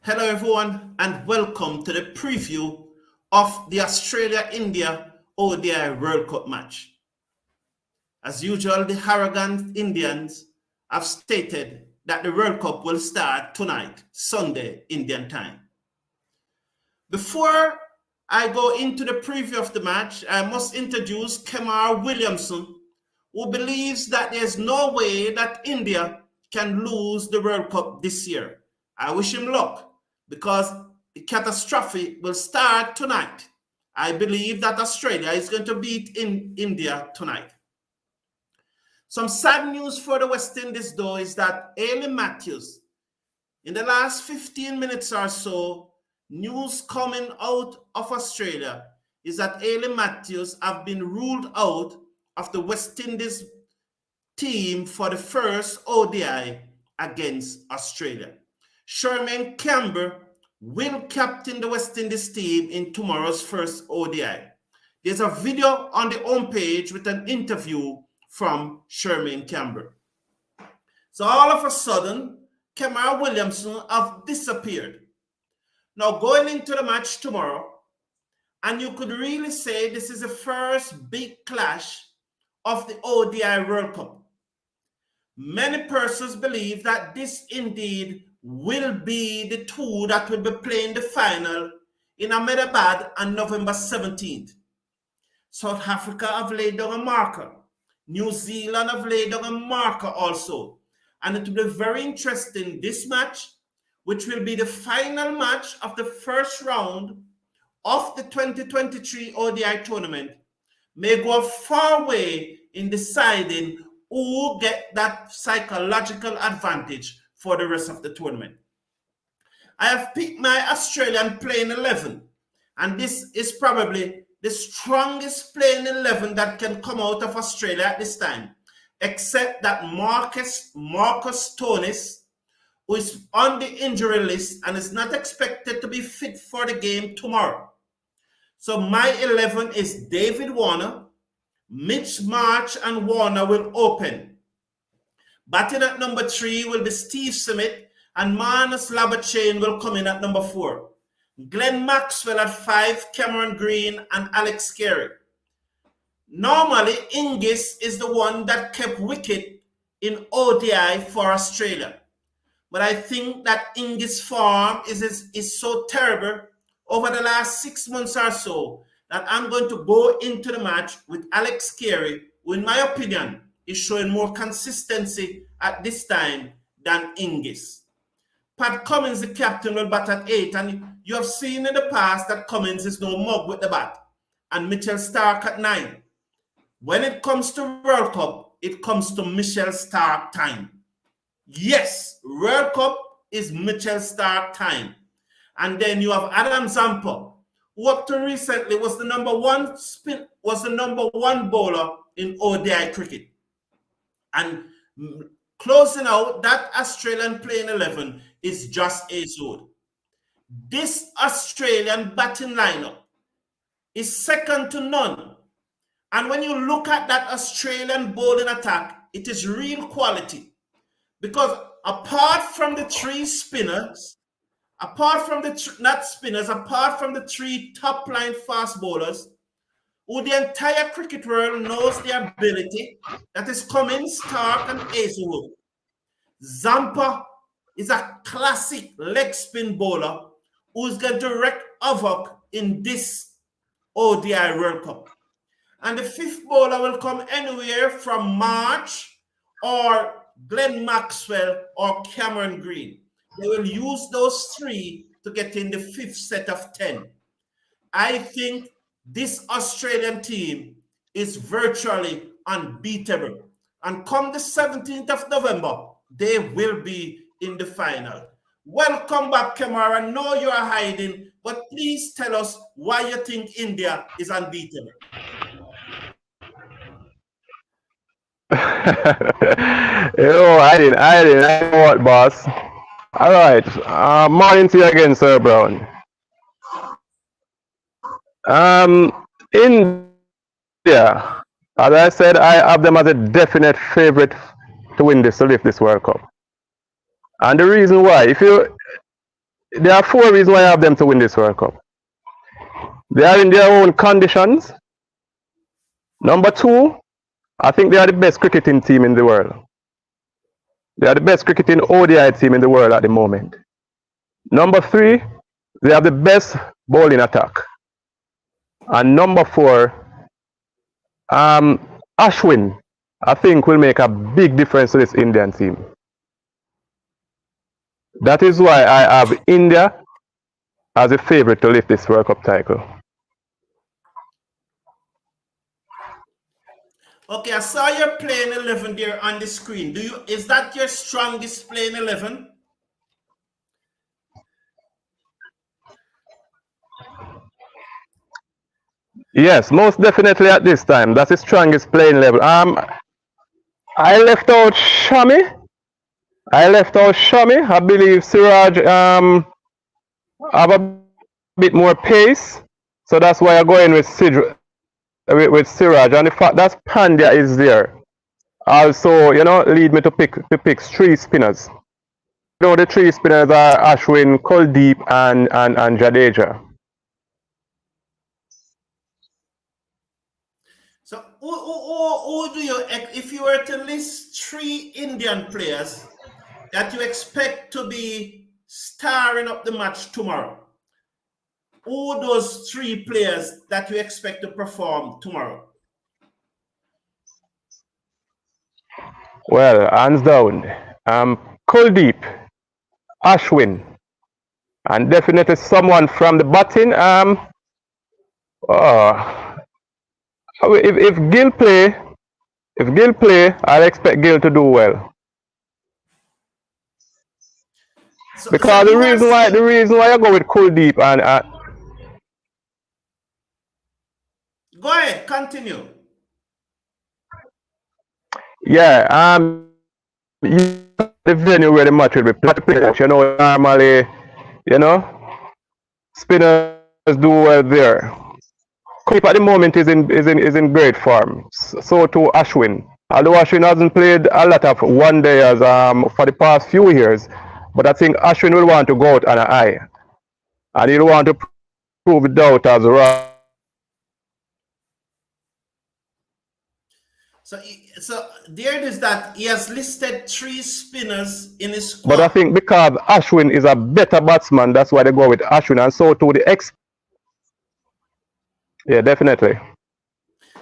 Hello, everyone, and welcome to the preview of the Australia-India ODI World Cup match. As usual, the arrogant Indians have stated that the World Cup will start tonight, Sunday, Indian time. Before I go into the preview of the match, I must introduce Kemar Williamson, who believes that there's no way that India can lose the World Cup this year. I wish him luck, because the catastrophe will start tonight. I believe that Australia is going to beat India tonight. Some sad news for the West Indies, though, is that Ailey Matthews, in the last 15 minutes or so, news coming out of Australia is that Ailey Matthews have been ruled out of the West Indies team for the first ODI against Australia. Sherman Campbell will captain the West Indies team in tomorrow's first ODI. There's a video on the homepage with an interview from Sherman Campbell. So all of a sudden, Kemar Williamson have disappeared. Now going into the match tomorrow, and you could really say this is the first big clash of the ODI World Cup. Many persons believe that this indeed will be the two that will be playing the final in Ahmedabad on November 17th. South Africa have laid down a marker. New Zealand have laid down a marker also. And it will be very interesting, this match, which will be the final match of the first round of the 2023 ODI tournament, may go a far way in deciding who get that psychological advantage for the rest of the tournament. I have picked my Australian playing 11, and this is probably the strongest playing 11 that can come out of Australia at this time, except that Marcus Stoinis, who is on the injury list and is not expected to be fit for the game tomorrow. So my 11 is David Warner, Mitch Marsh and Warner will open. Batting at number 3 will be Steve Smith, and Marnus Labuschagne will come in at number 4. Glenn Maxwell at 5, Cameron Green and Alex Carey. Normally, Ingis is the one that kept wicket in ODI for Australia. But I think that Ingis' form is so terrible over the last 6 months or so that I'm going to go into the match with Alex Carey, who in my opinion is showing more consistency at this time than Ingis. Pat Cummins, the captain, will bat at 8, and you have seen in the past that Cummins is no mug with the bat, and Mitchell Starc at 9. When it comes to World Cup, it comes to Mitchell Starc time. Yes, World Cup is Mitchell Starc time. And then you have Adam Zampa, who up to recently was the number one bowler in ODI cricket. And closing out that Australian playing 11 is Josh Hazlewood. This Australian batting lineup is second to none. And when you look at that Australian bowling attack, it is real quality. Because apart from the 3 spinners, apart from the 3 top-line fast bowlers, who the entire cricket world knows their ability, that is Cummins, Starc, and Hazlewood. Zampa is a classic leg spin bowler who's going to wreak havoc in this ODI World Cup. And the 5th bowler will come anywhere from March or Glenn Maxwell or Cameron Green. They will use those 3 to get in the 5th set of 10. I think this Australian team is virtually unbeatable. And come the 17th of November, they will be in the final. Welcome back, Kemar. I know you are hiding, but please tell us why you think India is unbeatable. I didn't. I know what, boss. All right. Morning to you again, Sir Brown. India, as I said, I have them as a definite favorite to win this, to lift this World Cup. And the reason why, there are four reasons why I have them to win this World Cup. They are in their own conditions. Number two, I think they are the best cricketing team in the world. They are the best cricketing ODI team in the world at the moment. Number three, they have the best bowling attack. And number four, Ashwin, I think, will make a big difference to this Indian team. That is why I have India as a favorite to lift this World Cup title. Okay, I saw your playing 11 there on the screen. Is that your strongest playing 11? Yes, most definitely at this time. That's the strongest playing level. I left out Shami. I believe Siraj have a bit more pace, so that's why I'm going with Siraj. And the fact that Pandya is there also, lead me to pick three spinners. The three spinners are Ashwin, Kuldeep, and Jadeja. So, who do you, if you were to list three Indian players that you expect to be starring up the match tomorrow, who are those three players that you expect to perform tomorrow? Well, hands down, Kuldeep, Ashwin, and definitely someone from the batting. If Gill play, I'll expect Gill to do well. Because the reason why I go with Kuldeep and go ahead, continue. Yeah, the venue where the match will be played. Normally, spinners do well there. Kuldeep at the moment is in great form. So too Ashwin. Although Ashwin hasn't played a lot of one days for the past few years, but I think Ashwin will want to go out on an eye, and he'll want to prove it out as well. So there is that he has listed three spinners in his squad. But I think because Ashwin is a better batsman, that's why they go with Ashwin, and so to the Yeah, definitely.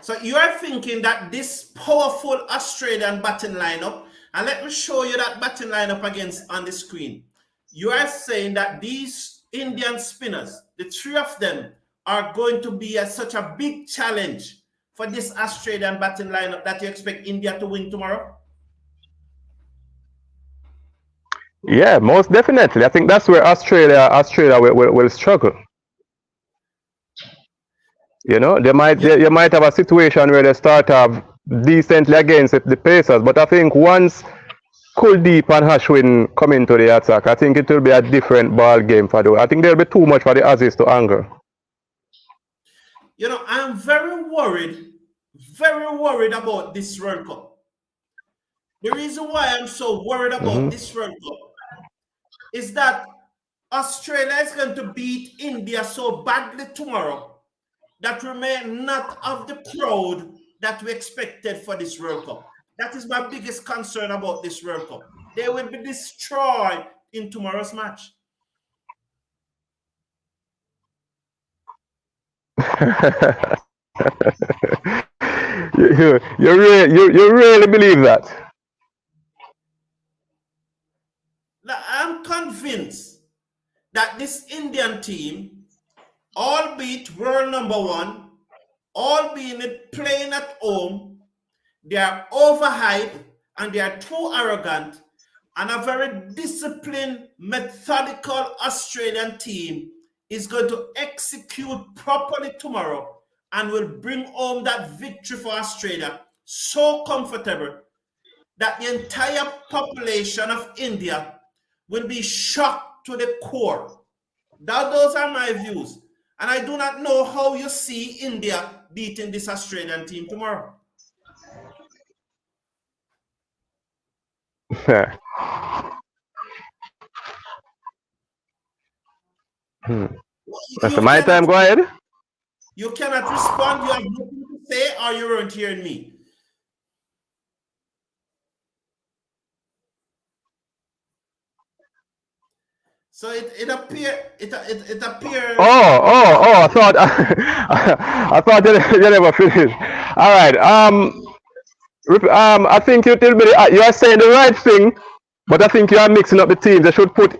So you are thinking that this powerful Australian batting lineup, and let me show you that batting lineup against on the screen. You are saying that these Indian spinners, the three of them, are going to be such a big challenge for this Australian batting lineup that you expect India to win tomorrow? Yeah, most definitely. I think that's where Australia will struggle. You might have a situation where they start off decently against the Pacers, but I think once Kuldeep and Ashwin come into the attack, I think it will be a different ball game for them. I think there'll be too much for the Aussies to angle. I'm very worried about this World Cup. The reason why I'm so worried about this World Cup is that Australia is going to beat India so badly tomorrow that we may not have the crowd that we expected for this World Cup. That is my biggest concern about this World Cup. They will be destroyed in tomorrow's match. you really believe that? I'm convinced that this Indian team, albeit world #1, albeit playing at home, they are overhyped and they are too arrogant, and a very disciplined, methodical Australian team is going to execute properly tomorrow and will bring home that victory for Australia so comfortable that the entire population of India will be shocked to the core. Those are my views. And I do not know how you see India beating this Australian team tomorrow. That's my time. Go ahead. You cannot respond. You have nothing to say, or you weren't hearing me. So it appears. Oh! I thought I thought you never finished. All right. I think you are saying the right thing, but I think you are mixing up the teams. They should put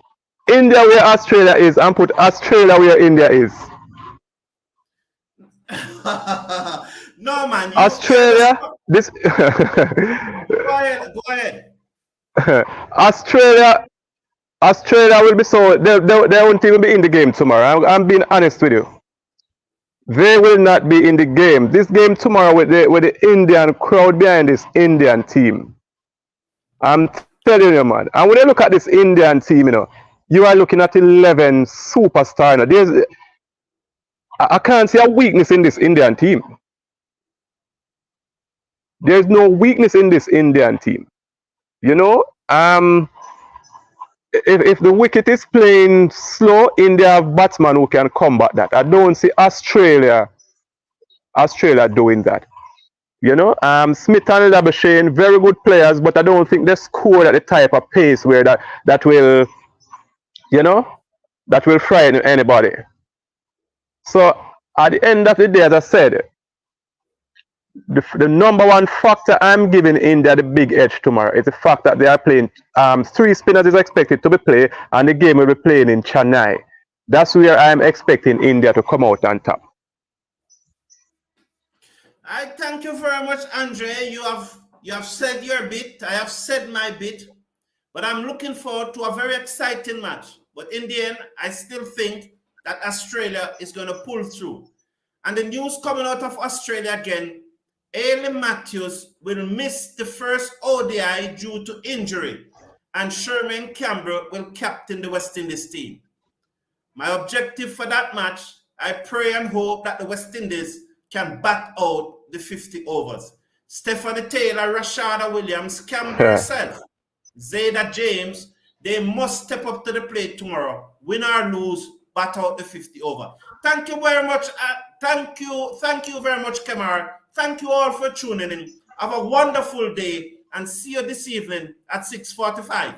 India where Australia is and put Australia where India is. No, man. Australia. This. Go ahead. Australia will be so they won't even be in the game tomorrow. I'm being honest with you. They will not be in the game. This game tomorrow with the Indian crowd behind this Indian team. I'm telling you, man. And when you look at this Indian team, you are looking at 11 superstars. I can't see a weakness in this Indian team. There's no weakness in this Indian team. If the wicket is playing slow, India have batsmen who can combat that. I don't see Australia doing that. Smith and Labuschagne, very good players, but I don't think they scored at the type of pace where that will frighten anybody. So at the end of the day, as I said, the number one factor I'm giving India the big edge tomorrow is the fact that they are playing 3 spinners is expected to be played, and the game will be playing in Chennai. That's where I'm expecting India to come out on top. I thank you very much, Andre. You have said your bit. I have said my bit. But I'm looking forward to a very exciting match. But in the end, I still think that Australia is going to pull through. And the news coming out of Australia again, Ailey Matthews will miss the first ODI due to injury, and Sherman Campbell will captain the West Indies team. My objective for that match, I pray and hope that the West Indies can bat out the 50 overs. Stephanie Taylor, Rashada Williams, Campbell herself, Zayda James, they must step up to the plate tomorrow. Win or lose, bat out the 50 over. Thank you very much. Thank you very much, Kemar. Thank you all for tuning in. Have a wonderful day and see you this evening at 6:45.